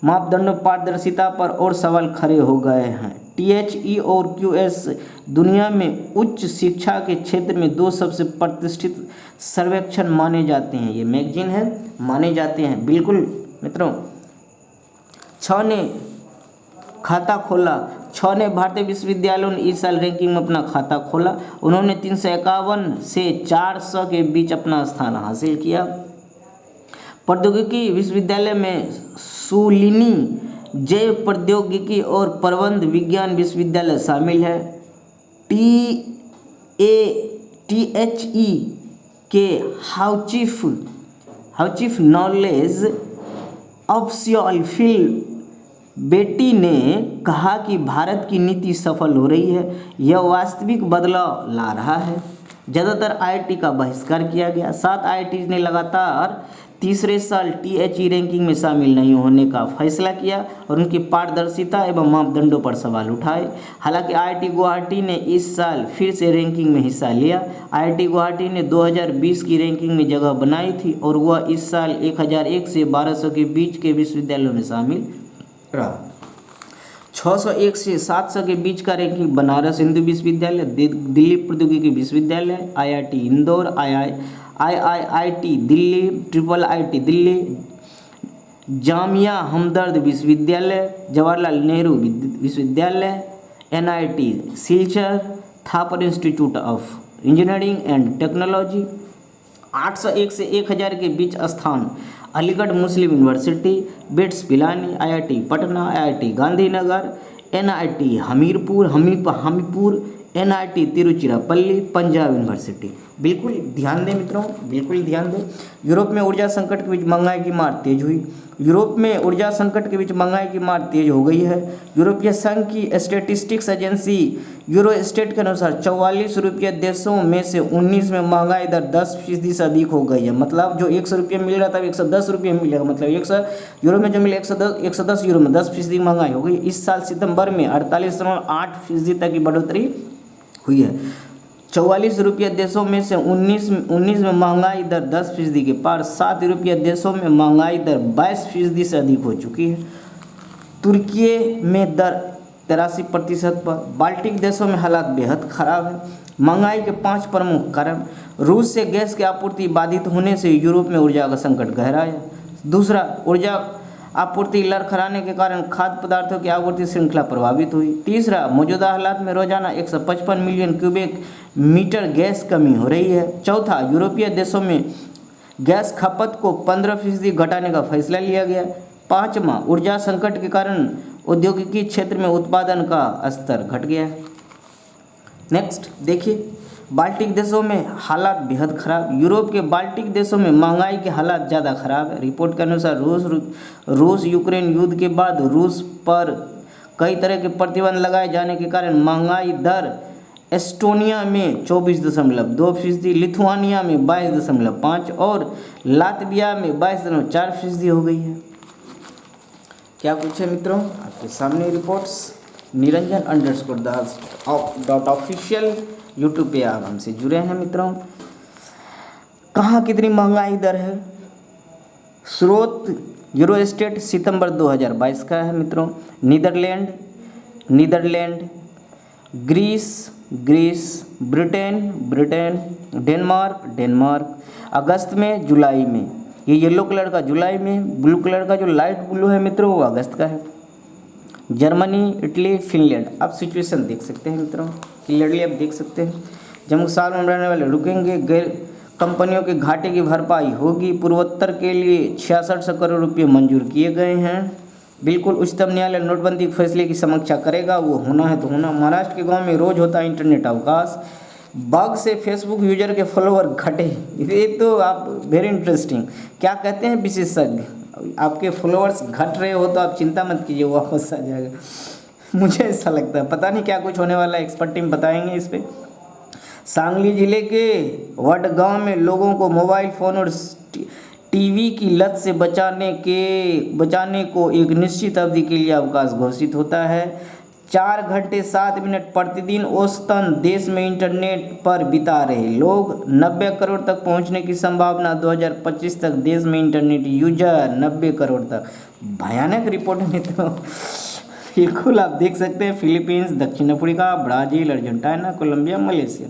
मापदंडों पारदर्शिता पर और सवाल खड़े हो गए हैं। THE और QS दुनिया में उच्च शिक्षा के क्षेत्र में 2 सबसे प्रतिष्ठित सर्वेक्षण माने जाते हैं। ये मैगजीन है, माने जाते हैं बिल्कुल मित्रों। 6 ने खाता खोला। 6 ने भारतीय विश्वविद्यालयों ने इस साल रैंकिंग में अपना खाता खोला। उन्होंने 351 से 400 के बीच अपना स्थान हासिल किया। प्रौद्योगिकी विश्वविद्यालय में सुलिनी जैव प्रौद्योगिकी और प्रबंध विज्ञान विश्वविद्यालय शामिल है। THE के हाउचीफ नॉलेज ऑफिशियल फिल बेटी ने कहा कि भारत की नीति सफल हो रही है, यह वास्तविक बदलाव ला रहा है। ज़्यादातर IIT का बहिष्कार किया गया। 7 IIT ने लगातार तीसरे साल THE रैंकिंग में शामिल नहीं होने का फैसला किया और उनकी पारदर्शिता एवं मापदंडों पर सवाल उठाए। हालांकि IIT गुवाहाटी ने इस साल फिर से रैंकिंग में हिस्सा लिया। IIT गुवाहाटी ने 2020 की रैंकिंग में जगह बनाई थी और वह इस साल 1001 से 1200 के बीच के विश्वविद्यालयों में शामिल रहा। 601 से 700 के बीच का रैंकिंग बनारस हिंदू विश्वविद्यालय, दिल्ली प्रौद्योगिकी विश्वविद्यालय, IIT Indore, IIIT Delhi, IIIT Delhi, Jamia हमदर्द विश्वविद्यालय, जवाहरलाल नेहरू विश्वविद्यालय, NIT Silchar, Thapar institute of engineering and technology. 801 से 1000 के बीच स्थान Aligarh Muslim university, BITS Pilani, IIT Patna, IIT Gandhinagar, NIT Hamirpur, NIT Tiruchirappalli, Punjab university. बिल्कुल ध्यान दें मित्रों, बिल्कुल ध्यान दें। यूरोप में ऊर्जा संकट के बीच महंगाई की मार तेज हुई। यूरोप में ऊर्जा संकट के बीच महंगाई की मार तेज हो गई है। यूरोपीय संघ की स्टैटिस्टिक्स एजेंसी यूरोस्टेट के अनुसार 44 यूरोपीय देशों में से 19 में महंगाई दर 10% से अधिक हो गई है। मतलब जो 100 रुपये मिल रहा था 110 रुपये मिलेगा। मतलब 100 यूरो में जो मिले 110 यूरो में 10% महंगाई हो गई। इस साल सितंबर में 48.8% तक की बढ़ोतरी हुई है। 44 यूरोपीय देशों में से 19 में महंगाई दर 10% के पार। 7 यूरोपीय देशों में महंगाई दर 22% से अधिक हो चुकी है। तुर्की में दर 83% पर। बाल्टिक देशों में हालात बेहद खराब है। महंगाई के 5 प्रमुख कारण। रूस से गैस की आपूर्ति बाधित होने से यूरोप में ऊर्जा का संकट गहराया। दूसरा, ऊर्जा आपूर्ति लड़खड़ाने के कारण खाद्य पदार्थों की आपूर्ति श्रृंखला प्रभावित हुई। तीसरा, मौजूदा हालात में रोजाना 155 मिलियन क्यूबिक मीटर गैस कमी हो रही है। चौथा, यूरोपीय देशों में गैस खपत को 15% घटाने का फैसला लिया गया। पाँचवां, ऊर्जा संकट के कारण औद्योगिकी क्षेत्र में उत्पादन का स्तर घट गया है। नेक्स्ट देखिए, बाल्टिक देशों में हालात बेहद खराब। यूरोप के बाल्टिक देशों में महंगाई के हालात ज़्यादा खराब है। रिपोर्ट के अनुसार रूस यूक्रेन युद्ध के बाद रूस पर कई तरह के प्रतिबंध लगाए जाने के कारण महंगाई दर एस्टोनिया में 24.2%, लिथुआनिया में 22.5% और लातविया में 22.4% हो गई है। क्या कुछ है मित्रों आपके सामने रिपोर्ट्स। niranjan_das.official यूट्यूब पे आप हमसे जुड़े हैं मित्रों। कहाँ कितनी महंगाई दर है? स्रोत यूरोस्टेट सितंबर 2022 का है मित्रों। नीदरलैंड, ग्रीस, ब्रिटेन, डेनमार्क, अगस्त में, जुलाई में। ये येलो कलर का जुलाई में, ब्लू कलर का जो लाइट ब्लू है मित्रों वो अगस्त का है। जर्मनी, इटली, फिनलैंड, आप सिचुएशन देख सकते हैं मित्रों, क्लियरली आप देख सकते हैं। जम्मू साल में रहने वाले रुकेंगे, गैर कंपनियों के घाटे की भरपाई होगी। पूर्वोत्तर के लिए 66 करोड़ रुपये मंजूर किए गए हैं। बिल्कुल उच्चतम न्यायालय नोटबंदी के फैसले की समीक्षा करेगा, वो होना है तो होना। महाराष्ट्र के गांव में रोज होता है इंटरनेट अवकाश। बग से फेसबुक यूजर के फॉलोअर घटे, ये तो आप वेरी इंटरेस्टिंग। क्या कहते हैं विशेषज्ञ, आपके फॉलोअर्स घट रहे हो तो आप चिंता मत कीजिए, वो वापस आ जाएगा। मुझे ऐसा लगता है, पता नहीं क्या कुछ होने वाला है, एक्सपर्ट टीम बताएंगे इस पर। सांगली जिले के वडगांव में लोगों को मोबाइल फ़ोन और टीवी की लत से बचाने को एक निश्चित अवधि के लिए अवकाश घोषित होता है। 4 घंटे 7 मिनट प्रतिदिन औसतन देश में इंटरनेट पर बिता रहे लोग 90 करोड़ तक पहुंचने की संभावना। 2025 तक देश में इंटरनेट यूजर 90 करोड़ तक। भयानक रिपोर्ट में तो बिल्कुल आप देख सकते हैं। फिलीपींस, दक्षिण Africa, Brazil, Argentina, Colombia, Malaysia.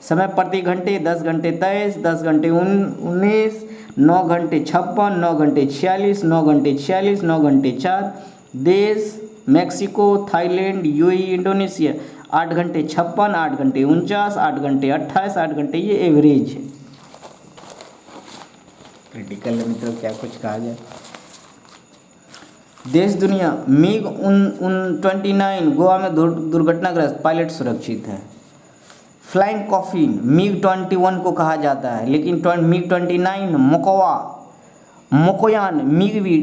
समय प्रति घंटे 10 घंटे 23, 10 घंटे 19, 9 घंटे 56, 9 घंटे 46, 9 घंटे 46, 9 घंटे 4। देश मैक्सिको, थाईलैंड, यूएई, इंडोनेशिया 8 घंटे 56, 8 घंटे 49, 8 घंटे 28, 8 घंटे, ये एवरेज है। क्रिटिकल है मित्रों, क्या कुछ कहा जाए। देश दुनिया, मिग 29 गोवा में दुर्घटनाग्रस्त, पायलट सुरक्षित है। फ्लाइंग कॉफिन मिग 21 को कहा जाता है, लेकिन मिग 29 मोकोयान मिग भी,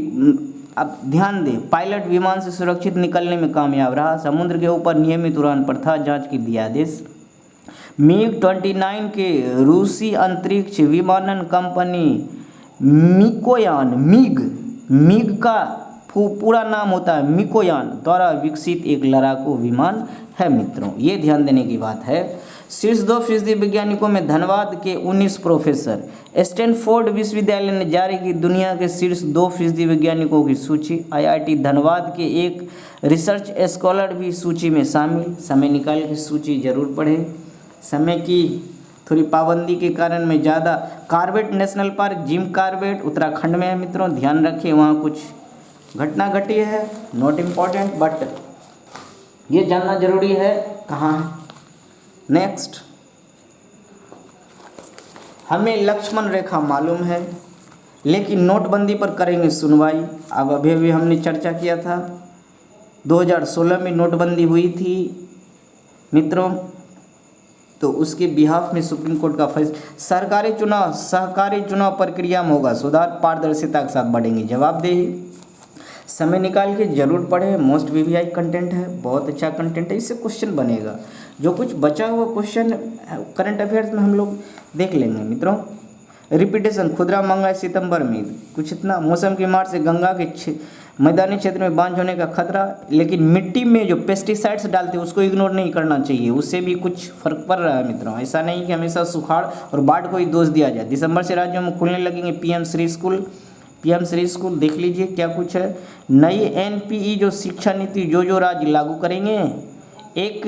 अब ध्यान दें, पायलट विमान से सुरक्षित निकलने में कामयाब रहा। समुद्र के ऊपर नियमित उड़ान पर था, जांच की दिया आदेश। मिग 29 के रूसी अंतरिक्ष विमानन कंपनी मिकोयान, मिग का पूरा नाम होता है मिकोयान, द्वारा विकसित एक लड़ाकू विमान है मित्रों, ये ध्यान देने की बात है। शीर्ष 2% वैज्ञानिकों में धनबाद के 19 प्रोफेसर। स्टैनफोर्ड विश्वविद्यालय ने जारी की दुनिया के शीर्ष 2% वैज्ञानिकों की सूची। IIT धनबाद के एक रिसर्च स्कॉलर भी सूची में शामिल। समय निकाल के सूची जरूर पढ़ें। समय की थोड़ी पाबंदी के कारण मैं ज़्यादा। Corbett national park, Jim Corbett Uttarakhand में है मित्रों, ध्यान रखें, वहाँ कुछ घटना घटी है, नॉट इम्पॉर्टेंट बट ये जानना जरूरी है कहाँ है। नेक्स्ट, हमें लक्ष्मण रेखा मालूम है, लेकिन नोटबंदी पर करेंगे सुनवाई। अब अभी हमने चर्चा किया था, 2016 में नोटबंदी हुई थी मित्रों, तो उसके बिहाफ में सुप्रीम कोर्ट का फैसला। सहकारी चुनाव प्रक्रिया में होगा सुधार, पारदर्शिता के साथ बढ़ेंगे जवाबदेही। समय निकाल के जरूर पढ़ें, मोस्ट VVI कंटेंट है, बहुत अच्छा कंटेंट है, इससे क्वेश्चन बनेगा। जो कुछ बचा हुआ क्वेश्चन करंट अफेयर्स में हम लोग देख लेंगे मित्रों। रिपीटेशन, खुदरा महंगाई सितंबर में कुछ इतना। मौसम की मार से गंगा के मैदानी क्षेत्र में बांझ होने का खतरा, लेकिन मिट्टी में जो पेस्टिसाइड्स डालते हैं उसको इग्नोर नहीं करना चाहिए, उससे भी कुछ फर्क पड़ रहा है मित्रों। ऐसा नहीं कि हमेशा सुखाड़ और बाढ़ को ही दोष दिया जाए। दिसंबर से राज्यों में खुलने लगेंगे PM श्री स्कूल, देख लीजिए क्या कुछ है। नई NPE जो शिक्षा नीति जो राज्य लागू करेंगे, एक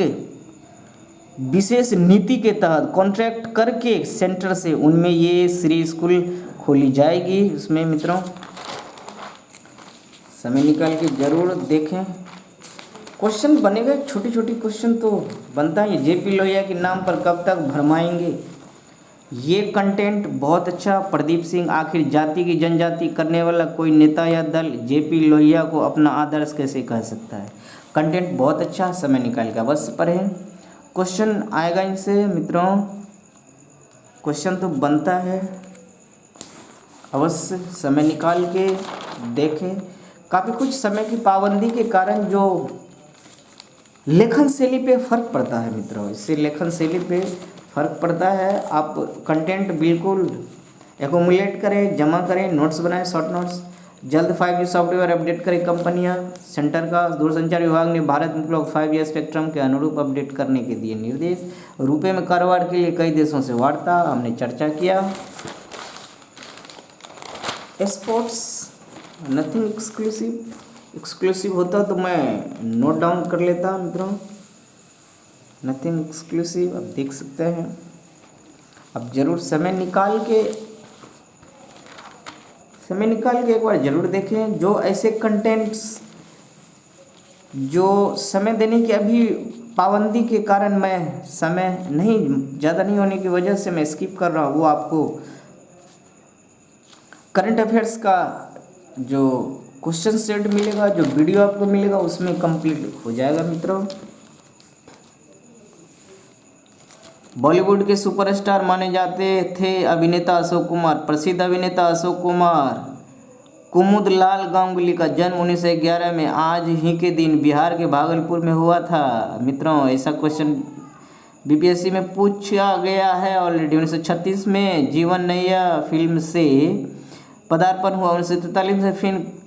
विशेष नीति के तहत कॉन्ट्रैक्ट करके सेंटर से उनमें ये श्री स्कूल खोली जाएगी। उसमें मित्रों समय निकाल के जरूर देखें, क्वेश्चन बनेगा, छोटी छोटी क्वेश्चन तो बनता है। JP लोहिया के नाम पर कब तक भरमाएंगे, ये कंटेंट बहुत अच्छा। प्रदीप सिंह, आखिर जाति की जनजाति करने वाला कोई नेता या दल JP लोहिया को अपना आदर्श कैसे कह सकता है। कंटेंट बहुत अच्छा, समय निकाल के अवश्य पढ़ें, क्वेश्चन आएगा इनसे मित्रों, क्वेश्चन तो बनता है, अवश्य समय निकाल के देखें। काफ़ी कुछ समय की पाबंदी के कारण जो लेखन शैली पे फर्क पड़ता है मित्रों, इससे लेखन शैली पे फर्क पड़ता है। आप कंटेंट बिल्कुल एकोमुलेट करें, जमा करें, नोट्स बनाएं, शॉर्ट नोट्स। जल्द 5G सॉफ्टवेयर अपडेट करें कंपनियां। सेंटर का दूरसंचार विभाग ने भारत में उपलब्ध 5G स्पेक्ट्रम के अनुरूप अपडेट करने के दिए निर्देश। रुपये में कारोबार के लिए कई देशों से वार्ता, हमने चर्चा किया। स्पोर्ट्स नथिंग एक्सक्लूसिव होता तो मैं नोट डाउन कर लेता मित्रों, नथिंग एक्सक्लूसिव, अब देख सकते हैं। अब जरूर समय निकाल के समय निकाल के एक बार ज़रूर देखें। जो ऐसे कंटेंट्स जो समय देने की अभी पाबंदी के कारण मैं समय नहीं ज़्यादा नहीं होने की वजह से मैं स्किप कर रहा हूँ, वो आपको करंट अफेयर्स का जो क्वेश्चन सेट मिलेगा, जो वीडियो आपको मिलेगा उसमें कंप्लीट हो जाएगा मित्रों। बॉलीवुड के सुपरस्टार माने जाते थे अभिनेता अशोक कुमार। प्रसिद्ध अभिनेता अशोक कुमार कुमुदलाल गांगुली का जन्म 1911 में आज ही के दिन बिहार के भागलपुर में हुआ था। मित्रों, ऐसा क्वेश्चन बीपीएससी में पूछा गया है ऑलरेडी। 1936 में जीवन नैया फिल्म से पदार्पण हुआ। 1943 में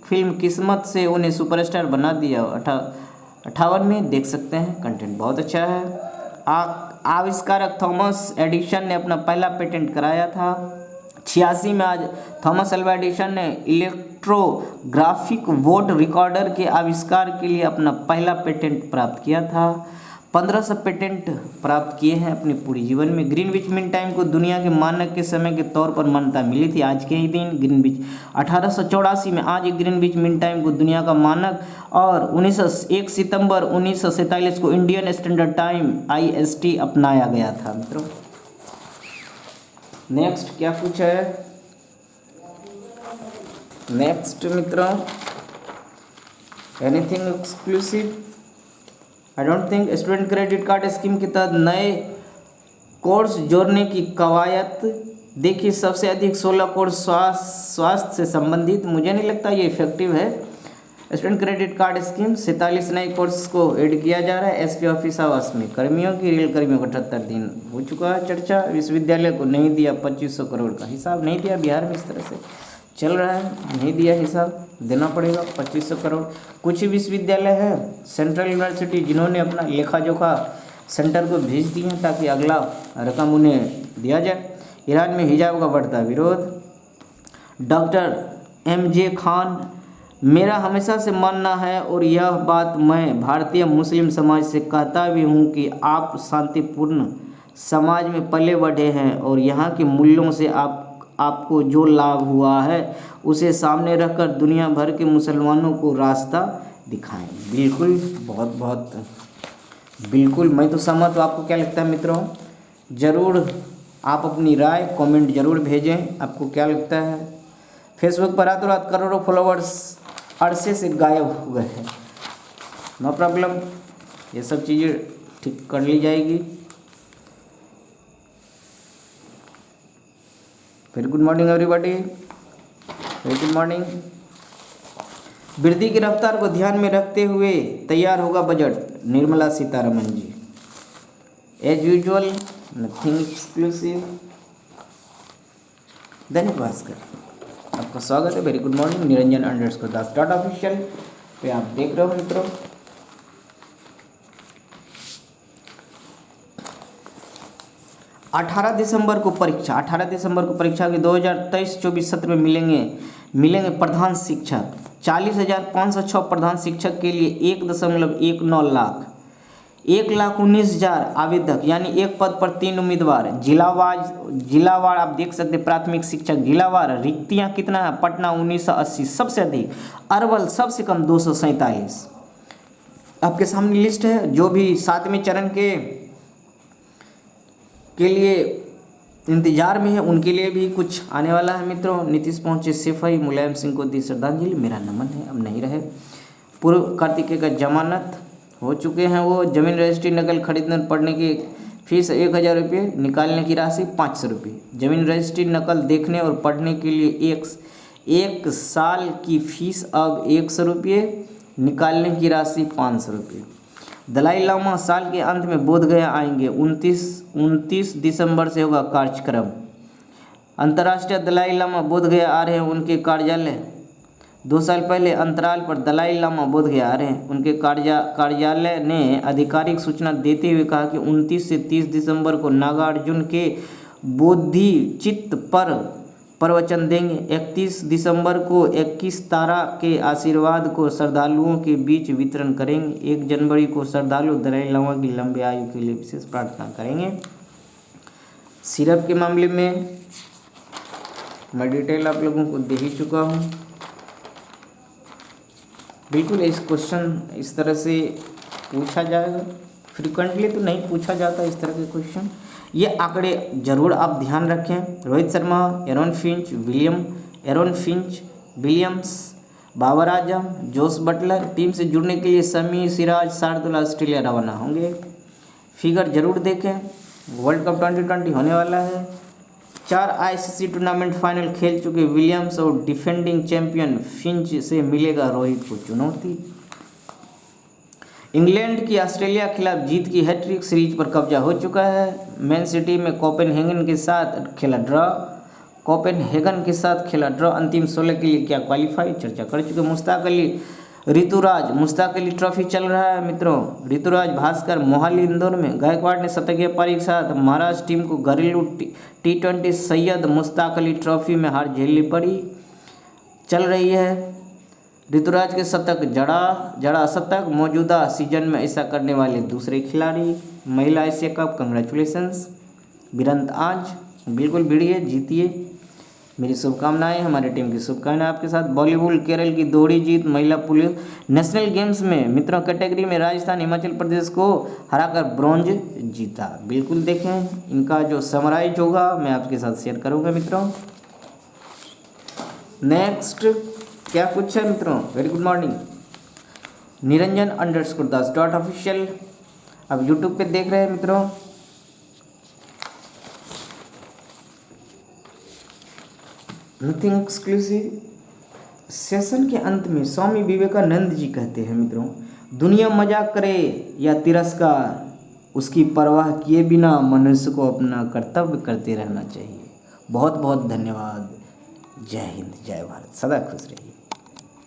फिल्म किस्मत से उन्हें सुपरस्टार बना दिया। 58 में देख सकते हैं। कंटेंट बहुत अच्छा है। आविष्कारक थॉमस एडिसन ने अपना पहला पेटेंट कराया था। 86 में आज थॉमस अल्वा एडिसन ने इलेक्ट्रोग्राफिक वोट रिकॉर्डर के आविष्कार के लिए अपना पहला पेटेंट प्राप्त किया था। 1500 पेटेंट प्राप्त किए हैं अपने पूरे जीवन में। ग्रीनविच मीन टाइम को दुनिया के मानक के समय के तौर पर मान्यता मिली थी आज के ही दिन। ग्रीनविच 1884 में आज ग्रीनविच मीन टाइम को दुनिया का मानक, और 1 सितंबर 1947 को इंडियन स्टैंडर्ड टाइम IST अपनाया गया था। मित्रों, नेक्स्ट क्या पूछा है? नेक्स्ट मित्रों, anything exclusive? I don't think. Student credit card scheme के तहत नए कोर्स जोड़ने की कवायद। देखिए, सबसे अधिक 16 कोर्स स्वास्थ्य से संबंधित। मुझे नहीं लगता ये इफेक्टिव है। स्टूडेंट क्रेडिट कार्ड स्कीम 47 नए कोर्स को ऐड किया जा रहा है। एसपी ऑफिस आवास में कर्मियों की, रेल कर्मियों को 78 दिन हो चुका है चर्चा। विश्वविद्यालय को नहीं दिया 2500 करोड़ का हिसाब, नहीं दिया। बिहार में इस तरह से चल रहा है, नहीं दिया हिसाब, देना पड़ेगा 2500 करोड़। कुछ ही विश्वविद्यालय हैं सेंट्रल यूनिवर्सिटी जिन्होंने अपना लेखा जोखा सेंटर को भेज दिए हैं ताकि अगला रकम उन्हें दिया जाए। ईरान में हिजाब का बढ़ता विरोध। डॉक्टर MJ खान, मेरा हमेशा से मानना है और यह बात मैं भारतीय मुस्लिम समाज से कहता भी हूँ कि आप शांतिपूर्ण समाज में पले बढ़े हैं और यहाँ के मूल्यों से आपको जो लाभ हुआ है उसे सामने रखकर दुनिया भर के मुसलमानों को रास्ता दिखाएं। बिल्कुल, बहुत बहुत बिल्कुल, मैं तो सहमत हूँ। आपको क्या लगता है मित्रों? ज़रूर आप अपनी राय कमेंट ज़रूर भेजें। आपको क्या लगता है? फेसबुक पर रातों रात करोड़ों फॉलोवर्स अरसे से गायब हो गए हैं। नो प्रॉब्लम, ये सब चीज़ें ठीक कर ली जाएगी। Very good morning everybody, very good morning. वृद्धि की रफ्तार को ध्यान में रखते हुए तैयार होगा budget, Nirmala Sitharaman ji. As usual, nothing exclusive. Dainik Bhaskar, आपका स्वागत है। Very good morning. Niranjan Das dot official पे आप देख रहे हो मित्रों। अठारह दिसंबर को परीक्षा के 2023-24 सत्र में मिलेंगे प्रधान शिक्षक। 40,506 प्रधान शिक्षक के लिए 1.19 लाख, 1,19,000 आवेदक, यानी एक पद पर 3 उम्मीदवार। जिलावार आप देख सकते हैं। प्राथमिक शिक्षक जिलावार रिक्तियां कितना है? पटना 1980 सबसे अधिक, अरवल सबसे कम 247। आपके सामने लिस्ट है। जो भी 7वें चरण के लिए इंतजार में है उनके लिए भी कुछ आने वाला है मित्रों। नीतीश पहुंचे सिपाही, मुलायम सिंह को दी श्रद्धांजलि, मेरा नमन है, अब नहीं रहे। पूर्व कार्तिकेय का जमानत हो चुके हैं वो। जमीन रजिस्ट्री नकल खरीदने पढ़ने की फीस 1,000 रुपये, निकालने की राशि 500 रुपये। जमीन रजिस्ट्री नकल देखने और पढ़ने के लिए एक साल की फीस अब 100 रुपये, निकालने की राशि 500 रुपये। दलाई लामा साल के अंत में बोधगया आएंगे। 29 दिसंबर से होगा कार्यक्रम। अंतर्राष्ट्रीय दलाई लामा बोधगया आ रहे हैं। उनके कार्यालय 2 साल पहले अंतराल पर दलाई लामा बोधगया आ रहे हैं। उनके कार्यालय ने आधिकारिक सूचना देते हुए कहा कि 29 से 30 दिसंबर को नागार्जुन के बोधिचित्त पर प्रवचन देंगे। 31 दिसंबर को 21 तारा के आशीर्वाद को श्रद्धालुओं के बीच वितरण करेंगे। 1 जनवरी को श्रद्धालु दलाई लामा की लंबी आयु के लिए विशेष प्रार्थना करेंगे। सिरप के मामले में मैं डिटेल आप लोगों को दे ही चुका हूँ। बिल्कुल इस क्वेश्चन इस तरह से पूछा जाएगा, फ्रिक्वेंटली तो नहीं पूछा जाता इस तरह के क्वेश्चन। ये आंकड़े जरूर आप ध्यान रखें। Rohit Sharma, Aaron Finch, Williams, Babar Azam, Jos Buttler team से जुड़ने के लिए शमी, सिराज, शार्दुल ऑस्ट्रेलिया रवाना होंगे। फिगर जरूर देखें, वर्ल्ड कप 2020 होने वाला है। 4 आईसीसी टूर्नामेंट फाइनल खेल चुके विलियम्स और डिफेंडिंग चैंपियन फिंच से मिलेगा रोहित को चुनौती। इंग्लैंड की ऑस्ट्रेलिया खिलाफ जीत की हैट्रिक, सीरीज पर कब्जा हो चुका है। मैन सिटी में कोपेनहेगन के साथ खेला ड्रॉ। अंतिम 16 के लिए क्या क्वालिफाई, चर्चा कर चुके। मुश्ताक अली ट्रॉफी चल रहा है मित्रों। ऋतुराज भास्कर मोहाली इंदौर में। गायकवाड़ ने शतकीय पारी के साथ महाराष्ट्र टीम को घरेलू T20 सैयद मुश्ताक अली ट्रॉफी में हार झेलनी पड़ी। चल रही है ऋतुराज के शतक, जड़ा शतक। मौजूदा सीजन में ऐसा करने वाले दूसरे खिलाड़ी। महिला एशिया कप, कंग्रेचुलेशंस बिरंत आज, बिल्कुल भिड़िए, जीतिए। मेरी शुभकामनाएं, हमारी टीम की शुभकामनाएं आपके साथ। बॉलीवुड केरल की दोहरी जीत। महिला पुलिस नेशनल गेम्स में मित्रों कैटेगरी में राजस्थान हिमाचल प्रदेश को हराकर ब्रॉन्ज जीता। बिल्कुल देखें, इनका जो समराइज होगा मैं आपके साथ शेयर करूंगा मित्रों। नेक्स्ट क्या पूछा मित्रों, वेरी गुड मॉर्निंग। निरंजन_दास.official अब यूट्यूब पे देख रहे हैं मित्रों। Nothing exclusive. सेशन के अंत में स्वामी विवेकानंद जी कहते हैं मित्रों, दुनिया मजाक करे या तिरस्कार, उसकी परवाह किए बिना मनुष्य को अपना कर्तव्य करते रहना चाहिए। बहुत बहुत धन्यवाद। जय हिंद, जय भारत, सदा खुश रहिए।